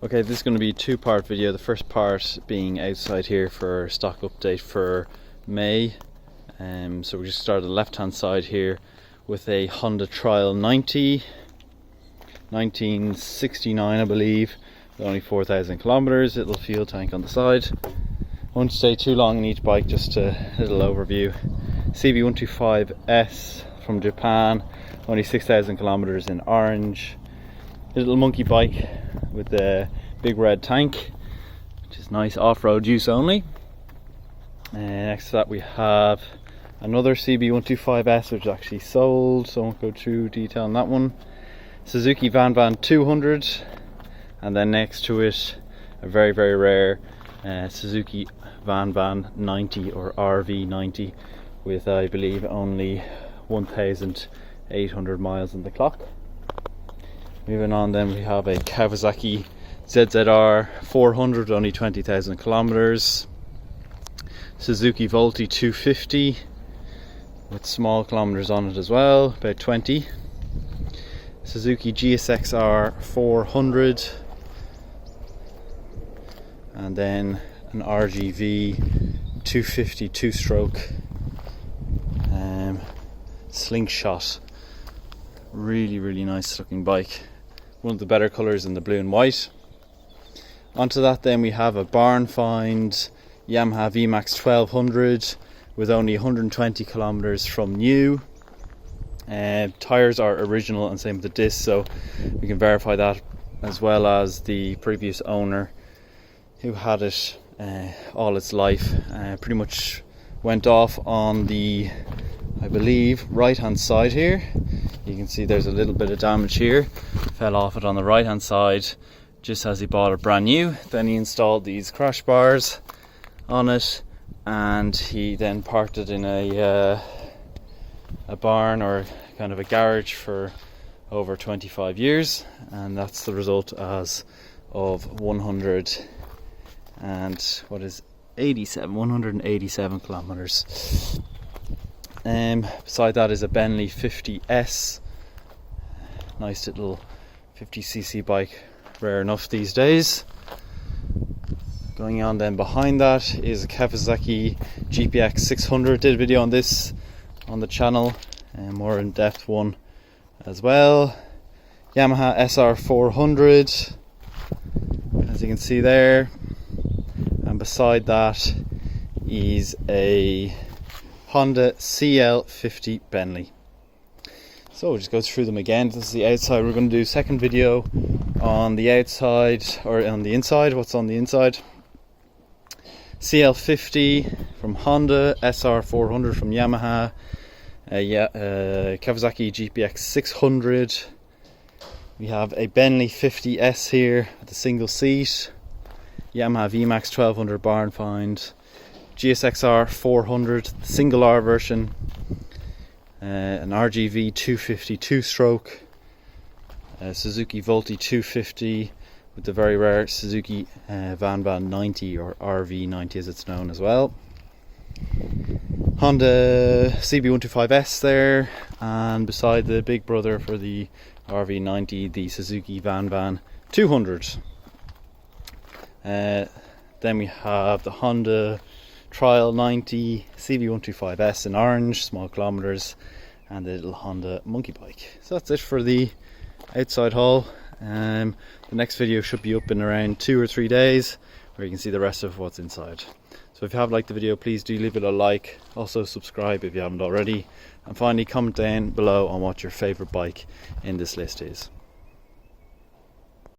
Okay, this is going to be a two-part video. The first part being outside here for stock update for May. So we just started the left-hand side here with a Honda Trial 90, 1969 I believe, with only 4,000 kilometers. Little fuel tank on the side. Won't stay too long in each bike, just a little overview. CB125S from Japan, only 6,000 kilometers in orange. A little monkey bike with the big red tank, which is nice off-road use only. Next to that we have another CB125S, which is actually sold, so I won't go through detail on that one. Suzuki Van Van 200, and then next to it a very rare Suzuki Van Van 90 or RV90 with, I believe, only 1,800 miles on the clock. Moving on, then we have a Kawasaki ZZR400, only 20,000 kilometers. Suzuki Volty 250 with small kilometers on it as well, about 20. Suzuki GSXR400, and then an RGV 250 two-stroke slingshot. Really nice looking bike. One of the better colours in the blue and white. Onto that then we have a barn find Yamaha Vmax 1200 with only 120 kilometers from new. Tyres are original and same with the disc, so we can verify that, as well as the previous owner who had it all its life. Pretty much went off on the, I believe, right hand side here. You can see there's a little bit of damage here. Fell off it on the right hand side just as he bought it brand new. Then he installed these crash bars on it, and he then parked it in a barn or kind of a garage for over 25 years, and that's the result as of 187 kilometers. Beside that is a Bentley 50S, nice little 50cc bike, rare enough these days. Going on then behind that is a Kawasaki GPX 600. Did a video on this on the channel, and more in-depth one as well. Yamaha SR400, as you can see there, and beside that is a Honda CL50 Bentley. So we'll just go through them again. This is the outside. We're going to do a second video on the outside, or on the inside, what's on the inside. CL50 from Honda, SR400 from Yamaha, Kawasaki GPX 600. We have a Bentley 50S here with a single seat, Yamaha Vmax 1200 barn find, GSXR 400, the single R version, an RGV 250 two-stroke, Suzuki Volty 250 with the very rare Suzuki Van Van 90 or RV90 as it's known as well. Honda CB125S there, and beside the big brother for the RV90, the Suzuki Van Van 200. Then we have the Honda Trial 90 CB125S in orange, small kilometers, and the little Honda monkey bike. So that's it for the outside haul. The next video should be up in around 2 or 3 days, where you can see the rest of what's inside. So if you have liked the video, please do leave it a like. Also subscribe if you haven't already, and finally comment down below on what your favourite bike in this list is.